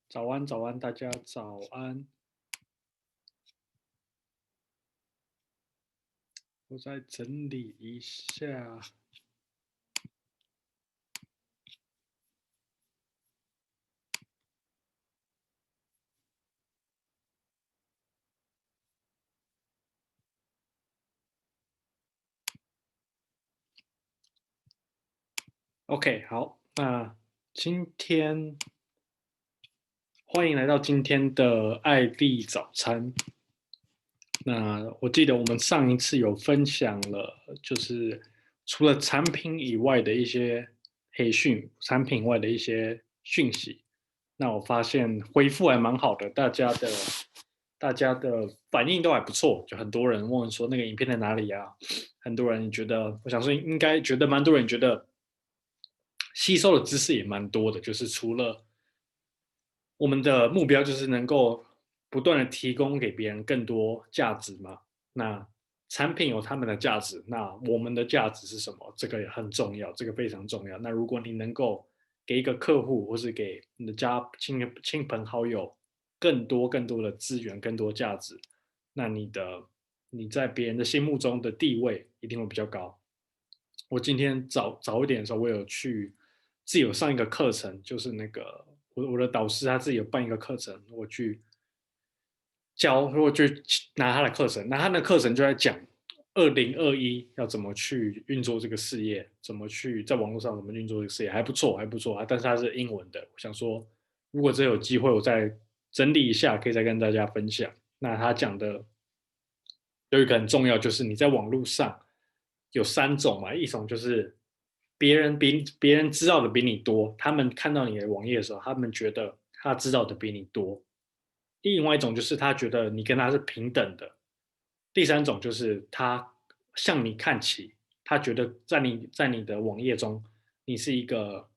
早安，早安，大家早安。我再整理一下。OK，好，那今天欢迎来到今天的爱丽早餐。那我记得我们上一次有分享了，就是除了产品以外的一些培训，产品外的一些讯息。那我发现回复还蛮好的，大家的反应都还不错，就很多人问说那个影片在哪里啊？很多人觉得，我想说应该觉得蛮多人觉得吸收的知识也蛮多的，就是除了我们的目标就是能够不断的提供给别人更多价值嘛。那产品有他们的价值，那我们的价值是什么？这个也很重要，这个非常重要。那如果你能够给一个客户，或是给你的亲朋好友更多的资源，更多价值，那你在别人的心目中的地位一定会比较高。我今天早一点的时候，我有去自己有上一个课程，就是那个我的导师他自己有办一个课程，我去教，我就拿他的课程，那他的课程就在讲2021要怎么去运作这个事业，怎么去在网络上怎么运作这个事业，还不错，还不错啊。但是它是英文的，我想说，如果真有机会，我再整理一下，可以再跟大家分享。那他讲的有一个很重要，就是你在网络上有3种嘛，一种就是别人知道的比你多，他们看到你的网页的时候，他们觉得他知道的比你多；另外一种就是他觉得你跟他是平等的；第三种就是他向你看齐，他觉得在你的网页中，你是一个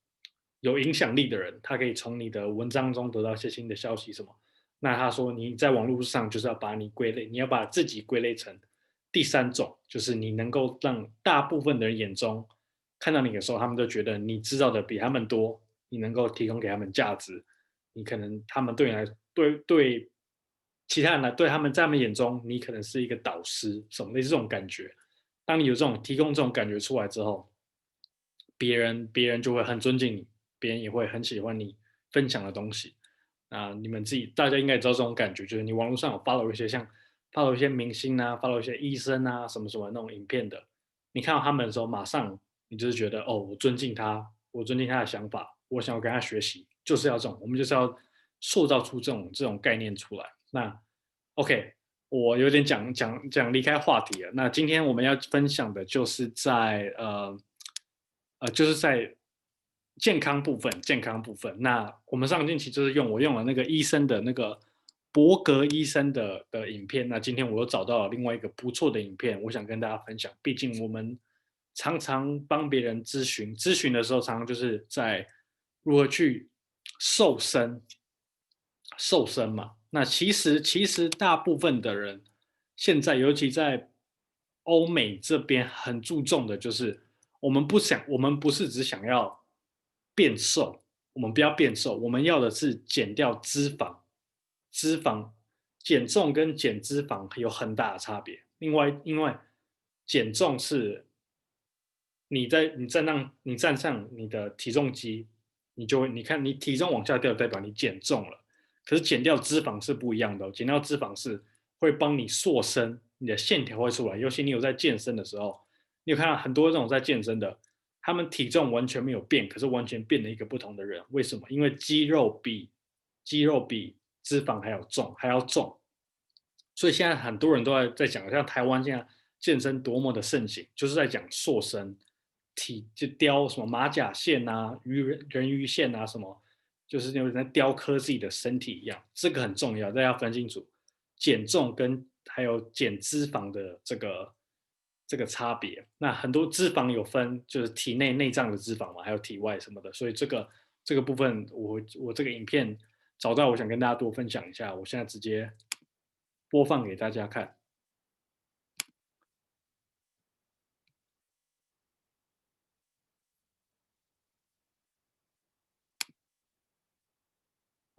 有影响力的人，他可以从你的文章中得到一些新的消息什么。那他说你在网络上就是要把你归类，你要把自己归类成第三种，就是你能够让大部分的人眼中看到你的时候，他们都觉得你知道的比他们多，你能够提供给他们价值，你可能他们对你来对其他人来对他们在他们眼中，你可能是一个导师，什么类似这种感觉。当你有这种提供这种感觉出来之后，别人就会很尊敬你，别人也会很喜欢你分享的东西。啊，你们自己大家应该也知道这种感觉，就是你网络上有 follow 一些像 follow 一些明星啊，follow 一些医生啊，什么什么那种影片的，你看到他们的时候，马上你就是觉得哦，我尊敬他，我尊敬他的想法，我想要跟他学习，就是要这种，我们就是要塑造出这种概念出来。那 OK，我有点讲离开话题了。那今天我们要分享的就是就是在健康部分。那我们上个星期就是我用了那个医生的那个伯格医生的影片。那今天我又找到了另外一个不错的影片，我想跟大家分享。毕竟我们常常帮别人咨询的时候，常常就是在如何去瘦身，瘦身嘛。那其实大部分的人现在，尤其在欧美这边，很注重的就是我们不是只想要变瘦，我们不要变瘦，我们要的是减掉脂肪。脂肪减重跟减脂肪有很大的差别。另外，因为减重是你站上你的体重机，你看你体重往下掉，代表你减重了。可是减掉脂肪是不一样的减掉脂肪是会帮你塑身，你的线条会出来。尤其你有在健身的时候，你有看到很多这种在健身的，他们体重完全没有变，可是完全变了一个不同的人。为什么？因为肌肉比脂肪还要重，所以现在很多人都在讲，像台湾现在健身多么的盛行，就是在讲塑身，就雕什么马甲线啊、人鱼线啊什么，就是有人在雕刻自己的身体一样，这个很重要，大家要分清楚减重跟还有减脂肪的这个差别。那很多脂肪有分，就是体内内脏的脂肪嘛，还有体外什么的，所以这个部分我这个影片找到，我想跟大家多分享一下，我现在直接播放给大家看。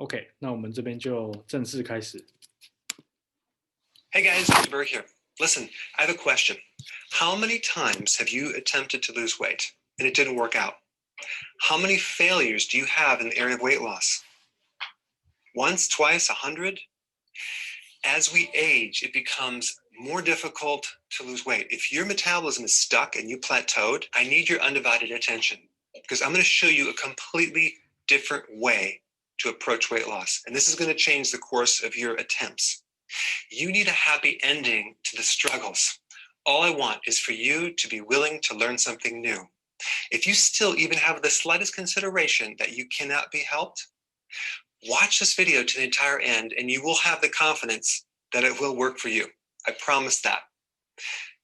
OK，那我们这边就正式开始。Hey guys, Dr. Berg here. Listen, I have a question. How many times have you attempted to lose weight and it didn't work out? How many failures do you have in the area of weight loss? Once, twice, 100? As we age, it becomes more difficult to lose weight. If your metabolism is stuck and you plateaued, I need your undivided attention because I'm going to show you a completely different way to approach weight loss. And this is going to change the course of your attempts. You need a happy ending to the struggles. All I want is for you to be willing to learn something new. If you still even have the slightest consideration that you cannot be helped, watch this video to the entire end and you will have the confidence that it will work for you. I promise that.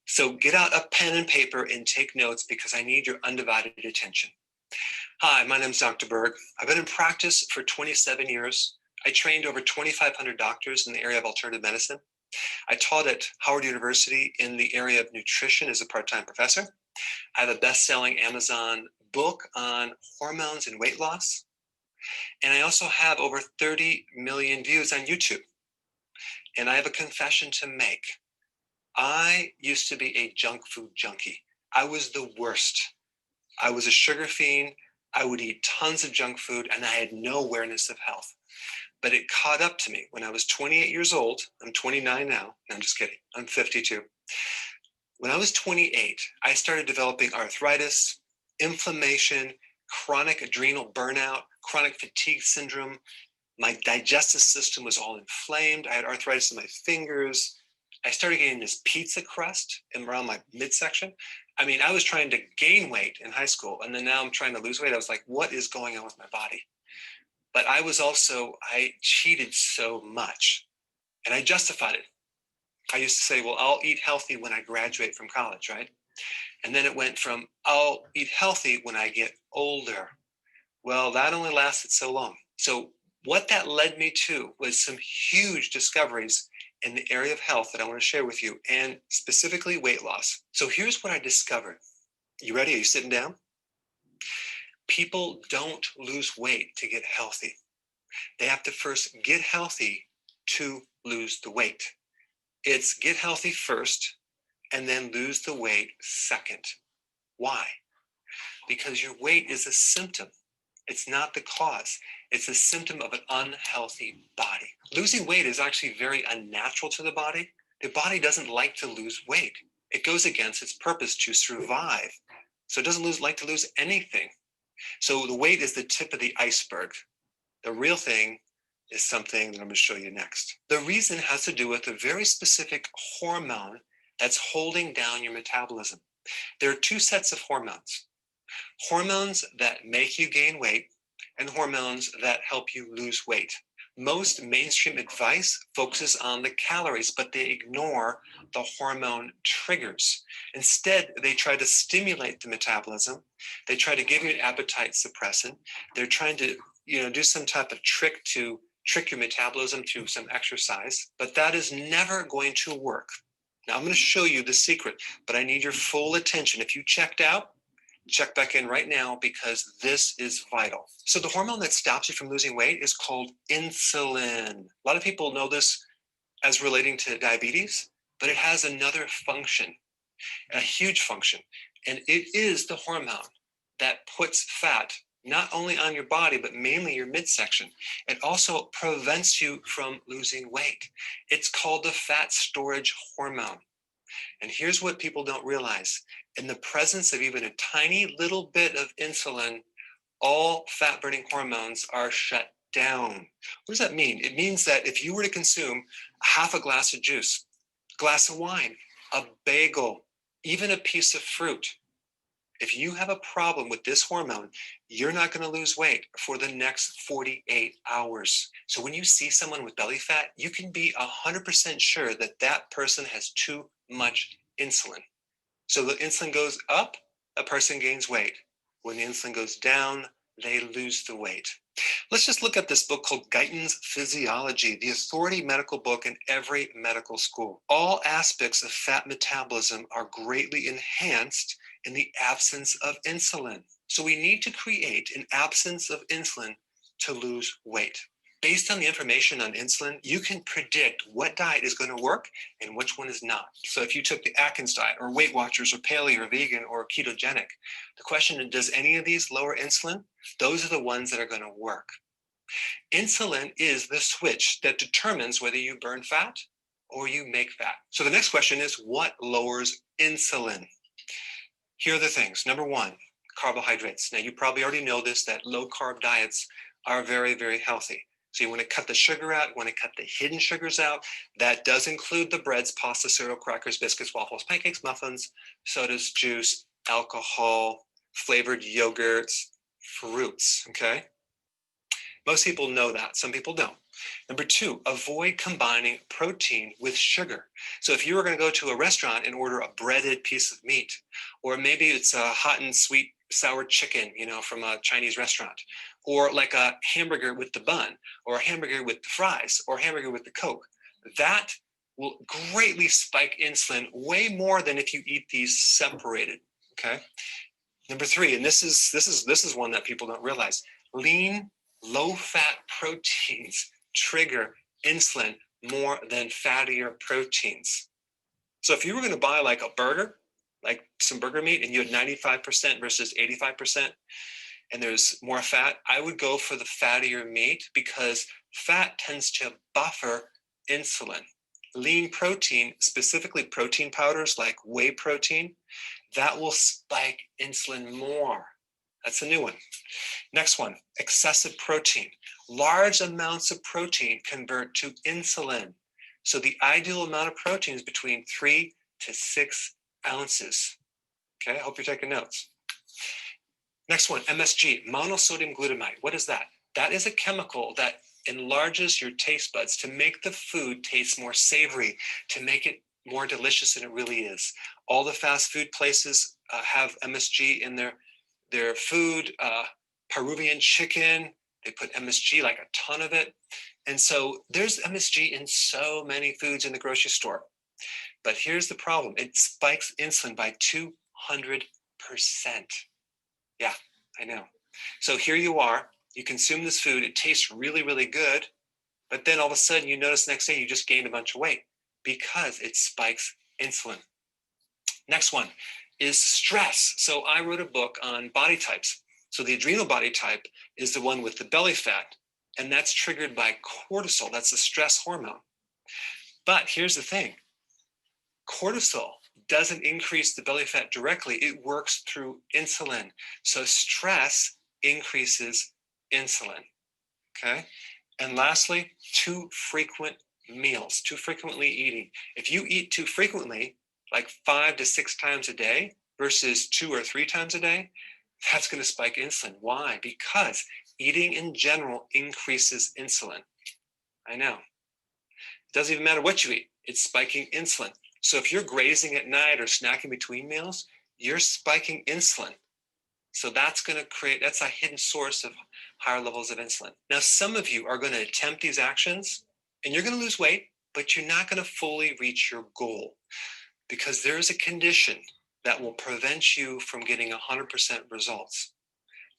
So get out a pen and paper and take notes because I need your undivided attention. Hi, my name is Dr. Berg. I've been in practice for 27 years. I trained over 2,500 doctors in the area of alternative medicine. I taught at Howard University in the area of nutrition as a part-time professor. I have a best-selling Amazon book on hormones and weight loss. And I also have over 30 million views on YouTube. And I have a confession to make. I used to be a junk food junkie. I was the worst. I was a sugar fiend. I would eat tons of junk food and I had no awareness of health. But it caught up to me when I was 28 years old. I'm 29 now. No, I'm just kidding. I'm 52. When I was 28, I started developing arthritis, inflammation, chronic adrenal burnout, chronic fatigue syndrome. My digestive system was all inflamed. I had arthritis in my fingers. I started getting this pizza crust around my midsection. I mean, I was trying to gain weight in high school, and then now I'm trying to lose weight. I was like, what is going on with my body? But I cheated so much, and I justified it. I used to say, well, I'll eat healthy when I graduate from college, right? And then it went from, I'll eat healthy when I get older. Well, that only lasted so long. So what that led me to was some huge discoveries in the area of health that I want to share with you, and specifically weight loss. So here's what I discovered. You ready? Are you sitting down? People don't lose weight to get healthy. They have to first get healthy to lose the weight. It's get healthy first and then lose the weight second. Why? Because your weight is a symptom. It's not the cause. It's a symptom of an unhealthy body. Losing weight is actually very unnatural to the body. The body doesn't like to lose weight. It goes against its purpose to survive. So it doesn't like to lose anything. So the weight is the tip of the iceberg. The real thing is something that I'm going to show you next. The reason has to do with a very specific hormone that's holding down your metabolism. There are two sets of hormones. Hormones that make you gain weight and hormones that help you lose weight. Most mainstream advice focuses on the calories, but they ignore the hormone triggers. Instead, they try to stimulate the metabolism. They try to give you an appetite suppressant. They're trying to, do some type of trick to trick your metabolism through some exercise, but that is never going to work. Now, I'm going to show you the secret, but I need your full attention. If you checked out, check back in right now because this is vital. So the hormone that stops you from losing weight is called insulin. A lot of people know this as relating to diabetes, but it has another function, a huge function. And it is the hormone that puts fat not only on your body, but mainly your midsection. It also prevents you from losing weight. It's called the fat storage hormone. And here's what people don't realize. In the presence of even a tiny little bit of insulin, all fat-burning hormones are shut down. What does that mean? It means that if you were to consume half a glass of juice, a glass of wine, a bagel, even a piece of fruit, if you have a problem with this hormone, you're not going to lose weight for the next 48 hours. So when you see someone with belly fat, you can be 100% sure that that person has too much insulin. So the insulin goes up, a person gains weight. When the insulin goes down, they lose the weight. Let's just look at this book called Guyton's Physiology, the authority medical book in every medical school. All aspects of fat metabolism are greatly enhanced in the absence of insulin. So we need to create an absence of insulin to lose weight. Based on the information on insulin, you can predict what diet is going to work and which one is not. So if you took the Atkins diet or Weight Watchers or paleo or vegan or ketogenic, the question is, does any of these lower insulin? Those are the ones that are going to work. Insulin is the switch that determines whether you burn fat or you make fat. So the next question is, what lowers insulin? Here are the things. Number one, carbohydrates. Now, you probably already know this, that low-carb diets are very, very healthy. So you want to cut the sugar out, you want to cut the hidden sugars out. That does include the breads, pasta, cereal, crackers, biscuits, waffles, pancakes, muffins, sodas, juice, alcohol, flavored yogurts, fruits, okay? Most people know that. Some people don't. Number two, avoid combining protein with sugar. So if you were going to go to a restaurant and order a breaded piece of meat, or maybe it's a hot and sweet sour chicken, from a Chinese restaurant, or like a hamburger with the bun, or a hamburger with the fries, or a hamburger with the Coke, that will greatly spike insulin way more than if you eat these separated. Okay. Number three, and this is one that people don't realize: lean, low-fat proteins trigger insulin more than fattier proteins. So if you were going to buy like a burger, like some burger meat, and you had 95% versus 85%, and there's more fat, I would go for the fattier meat because fat tends to buffer insulin. Lean protein, specifically protein powders like whey protein, that will spike insulin more. That's a new one. Next one, excessive protein. Large amounts of protein convert to insulin. So the ideal amount of protein is between 3 to 6 ounces. Okay, I hope you're taking notes. Next one, MSG, monosodium glutamate. What is that? That is a chemical that enlarges your taste buds to make the food taste more savory, to make it more delicious than it really is. All the fast food places have MSG in their food. Peruvian chicken, they put MSG, like a ton of it. And so there's MSG in so many foods in the grocery store. But here's the problem. It spikes insulin by 200%. Yeah, I know. So here you are, you consume this food, it tastes really, really good, but then all of a sudden you notice the next day you just gained a bunch of weight because it spikes insulin. Next one is stress. So I wrote a book on body types. So the adrenal body type is the one with the belly fat, and that's triggered by cortisol. That's the stress hormone. But here's the thing. Cortisol doesn't increase the belly fat directly. It works through insulin. So stress increases insulin, okay? And lastly, too frequent meals, too frequently eating. If you eat too frequently, like 5 to 6 times a day versus 2 or 3 times a day, that's going to spike insulin. Why? Because eating in general increases insulin. I know. It doesn't even matter what you eat. It's spiking insulin. So if you're grazing at night or snacking between meals, you're spiking insulin. So that's a hidden source of higher levels of insulin. Now, some of you are going to attempt these actions and you're going to lose weight, but you're not going to fully reach your goal because there is a condition that will prevent you from getting 100% results.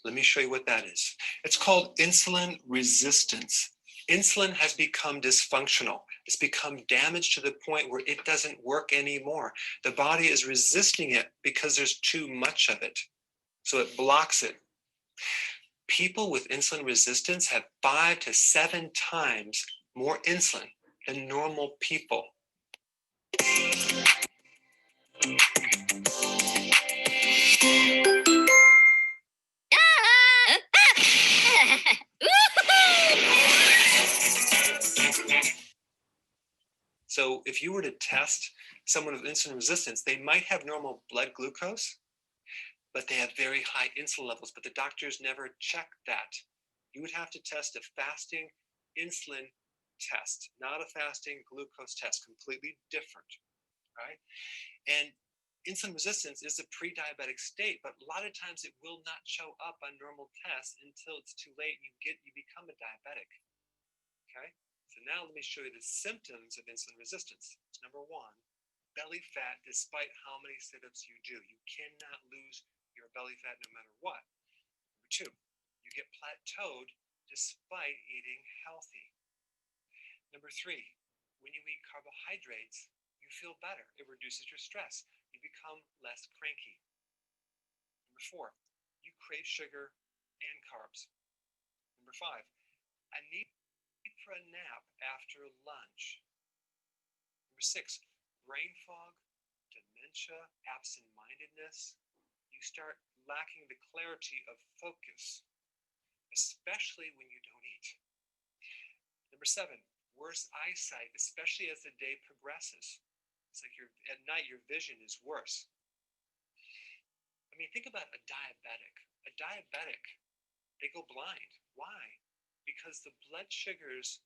Let me show you what that is. It's called insulin resistance. Insulin has become dysfunctional. It's become damaged to the point where it doesn't work anymore. The body is resisting it because there's too much of it. So it blocks it. People with insulin resistance have 5 to 7 times more insulin than normal people. So if you were to test someone with insulin resistance, they might have normal blood glucose, but they have very high insulin levels, but the doctors never check that. You would have to test a fasting insulin test, not a fasting glucose test, completely different, right? And insulin resistance is a pre-diabetic state, but a lot of times it will not show up on normal tests until it's too late and you become a diabetic, okay? So now let me show you the symptoms of insulin resistance. It's number 1, belly fat despite how many sit-ups you do. You cannot lose your belly fat no matter what. Number 2, you get plateaued despite eating healthy. Number 3, when you eat carbohydrates, you feel better. It reduces your stress. You become less cranky. Number 4, you crave sugar and carbs. Number 5, a need for a nap after lunch. Number 6, brain fog, dementia, absent-mindedness. You start lacking the clarity of focus, especially when you don't eat. Number 7, worse eyesight, especially as the day progresses. It's like at night, your vision is worse. I mean, think about a diabetic. A diabetic, they go blind. Why? Because the blood sugars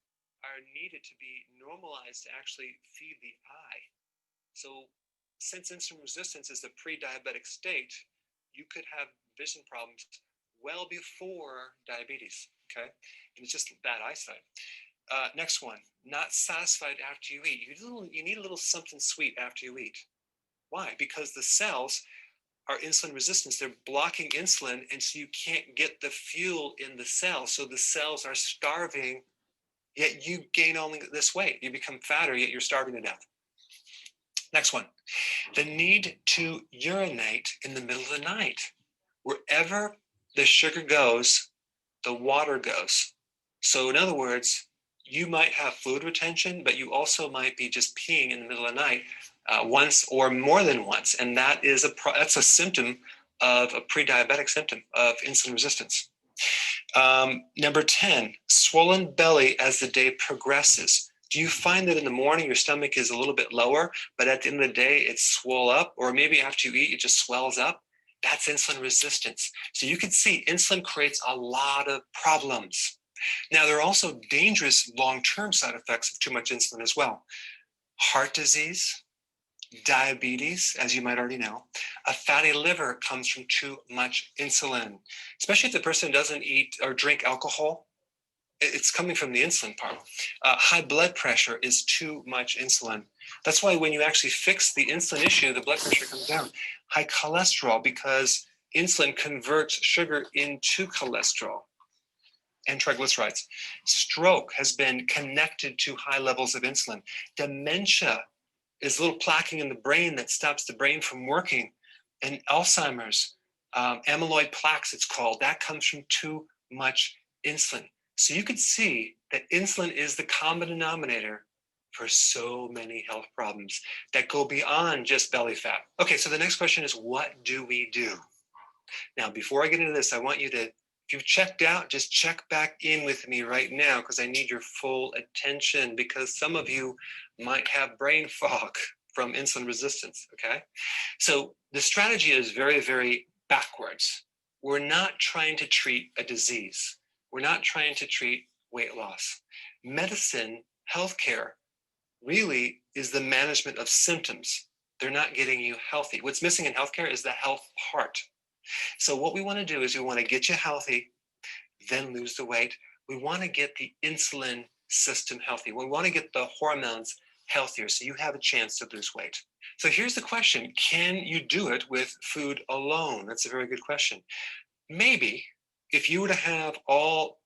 are needed to be normalized to actually feed the eye. So since insulin resistance is the pre-diabetic state, you could have vision problems well before diabetes, okay? And it's just bad eyesight. Next one, not satisfied after you eat. You need a little something sweet after you eat. Why? Because the cells are insulin resistant. They're blocking insulin, and so you can't get the fuel in the cells. So the cells are starving, yet you gain only this weight. You become fatter, yet you're starving to death. Next one, the need to urinate in the middle of the night. Wherever the sugar goes, the water goes. So in other words, you might have fluid retention, but you also might be just peeing in the middle of the night once or more than once. And that's a symptom of a pre-diabetic symptom of insulin resistance. Number 10, swollen belly as the day progresses. Do you find that in the morning your stomach is a little bit lower, but at the end of the day it's swole up, or maybe after you eat it just swells up? That's insulin resistance. So you can see insulin creates a lot of problems. Now, there are also dangerous long-term side effects of too much insulin as well. Heart disease, diabetes, as you might already know. A fatty liver comes from too much insulin, especially if the person doesn't eat or drink alcohol. It's coming from the insulin part. High blood pressure is too much insulin. That's why when you actually fix the insulin issue, the blood pressure comes down. High cholesterol, because insulin converts sugar into cholesterol and triglycerides. Stroke has been connected to high levels of insulin. Dementia is little plaquing in the brain that stops the brain from working. And Alzheimer's, amyloid plaques it's called, that comes from too much insulin. So you could see that insulin is the common denominator for so many health problems that go beyond just belly fat. Okay, so the next question is, what do we do? Now, before I get into this, I want you to, if you've checked out, just check back in with me right now, because I need your full attention, because some of you might have brain fog from insulin resistance, okay? So the strategy is very, very backwards. We're not trying to treat a disease. We're not trying to treat weight loss. Medicine, healthcare, really is the management of symptoms. They're not getting you healthy. What's missing in healthcare is the health part. So what we want to do is we want to get you healthy, then lose the weight. We want to get the insulin system healthy. We want to get the hormones healthier so you have a chance to lose weight. So here's the question. Can you do it with food alone? That's a very good question. Maybe if you were to have all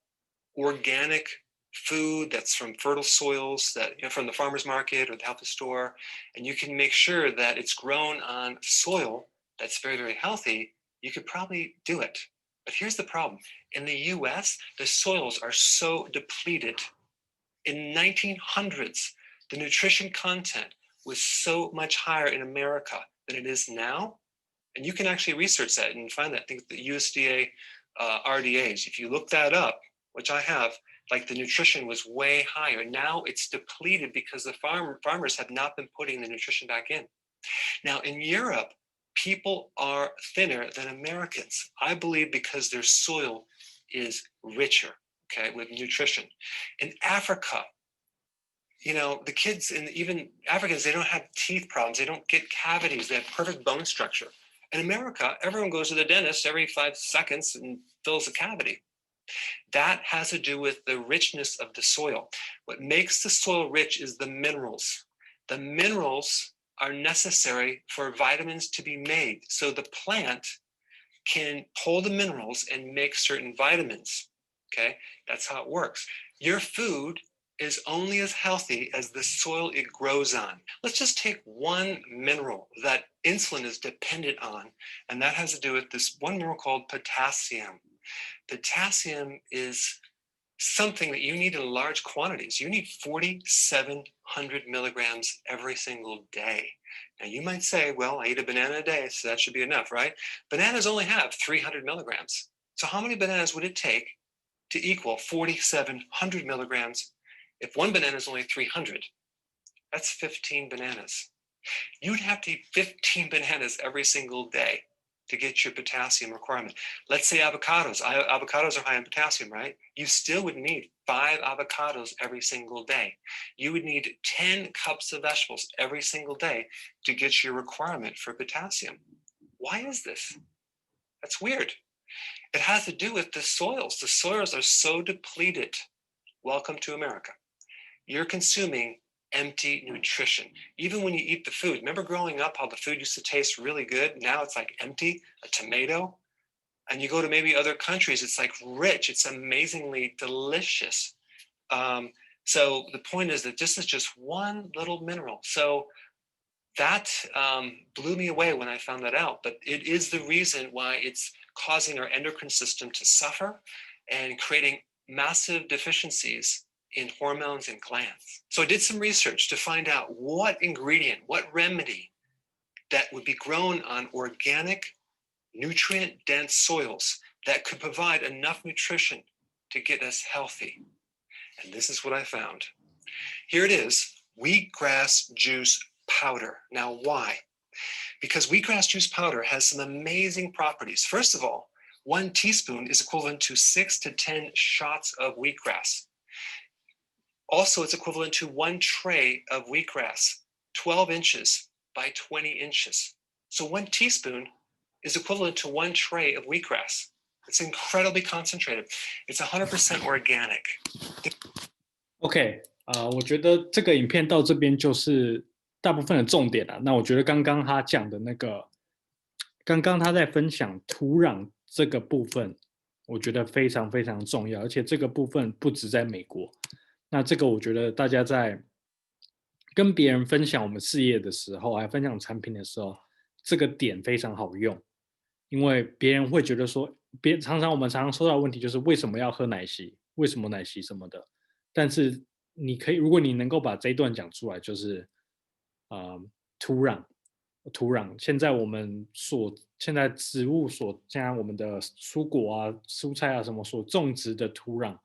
organic food that's from fertile soils, that from the farmer's market or the health store, and you can make sure that it's grown on soil that's very, very healthy, you could probably do it. But here's the problem. In the US, the soils are so depleted. In 1900s, the nutrition content was so much higher in America than it is now. And you can actually research that and find that. I think the USDA RDAs, if you look that up, which I have, like the nutrition was way higher. Now it's depleted because the farmers have not been putting the nutrition back in. Now in Europe, people are thinner than Americans. I believe because their soil is richer, okay, with nutrition. In Africa, the kids and even Africans, they don't have teeth problems. They don't get cavities. They have perfect bone structure. In America, everyone goes to the dentist every 5 seconds and fills a cavity. That has to do with the richness of the soil. What makes the soil rich is the minerals. The minerals are necessary for vitamins to be made. So the plant can pull the minerals and make certain vitamins. Okay, that's how it works. Your food is only as healthy as the soil it grows on. Let's just take one mineral that insulin is dependent on, and that has to do with this one mineral called potassium. Potassium is something that you need in large quantities. You need 4,700 milligrams every single day. Now you might say, well, I eat a banana a day, so that should be enough, right? Bananas only have 300 milligrams. So how many bananas would it take to equal 4,700 milligrams? If one banana is only 300, that's 15 bananas. You'd have to eat 15 bananas every single day to get your potassium requirement. Let's say avocados. Avocados are high in potassium, right? You still would need 5 avocados every single day. You would need 10 cups of vegetables every single day to get your requirement for potassium. Why is this? That's weird. It has to do with the soils. The soils are so depleted. Welcome to America. You're consuming empty nutrition. Even when you eat the food, remember growing up how the food used to taste really good? Now it's like empty, a tomato. And you go to maybe other countries, it's like rich, it's amazingly delicious. So the point is that this is just one little mineral. So that blew me away when I found that out, but it is the reason why it's causing our endocrine system to suffer and creating massive deficiencies in hormones and glands. So I did some research to find out what ingredient, what remedy that would be grown on organic, nutrient-dense soils that could provide enough nutrition to get us healthy. And this is what I found. Here it is, wheatgrass juice powder. Now, why? Because wheatgrass juice powder has some amazing properties. First of all, 1 teaspoon is equivalent to 6 to 10 shots of wheatgrass. Also, it's equivalent to 1 tray of wheatgrass, 12 inches by 20 inches. So 1 teaspoon is equivalent to 1 tray of wheatgrass. It's incredibly concentrated. It's 100% organic. OK，我觉得这个影片到这边就是大部分的重点了。那我觉得刚刚他讲的那个，刚刚他在分享土壤这个部分，我觉得非常非常重要，而且这个部分不止在美国。那这个我觉得大家在跟别人分享我们事业的时候，还分享产品的时候，这个点非常好用，因为别人会觉得说，我们常常收到的问题就是为什么要喝奶昔，为什么奶昔什么的。但是你可以，如果你能够把这一段讲出来，就是土壤。现在现在植物现在我们的蔬果啊、蔬菜啊什么所种植的土壤，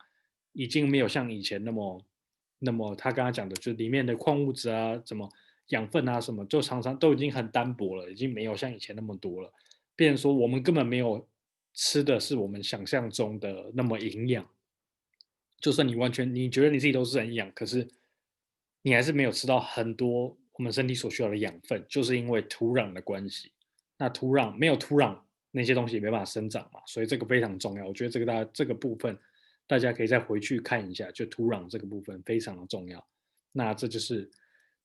已经没有像以前那么他刚刚讲的，就里面的矿物质啊、什么养分啊什么，就常常都已经很单薄了，已经没有像以前那么多了。变成说我们根本没有吃的是我们想象中的那么营养。就算你觉得你自己都是很营养，可是你还是没有吃到很多我们身体所需要的养分，就是因为土壤的关系。那没有土壤，那些东西也没办法生长嘛，所以这个非常重要。我觉得这个部分大家可以再回去看一下，就土壤这个部分非常的重要。那这就是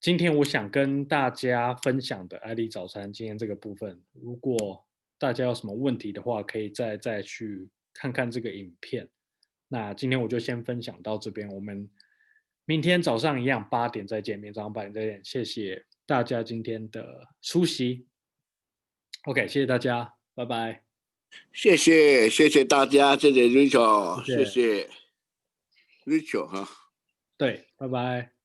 今天我想跟大家分享的艾丽早餐今天这个部分。如果大家有什么问题的话，可以再去看看这个影片。那今天我就先分享到这边，我们明天早上一样8点再见，明天早上8点再见。谢谢大家今天的出席。OK， 谢谢大家，拜拜。谢谢大家，谢谢 Rachel， 谢谢 Rachel 哈。对，拜拜。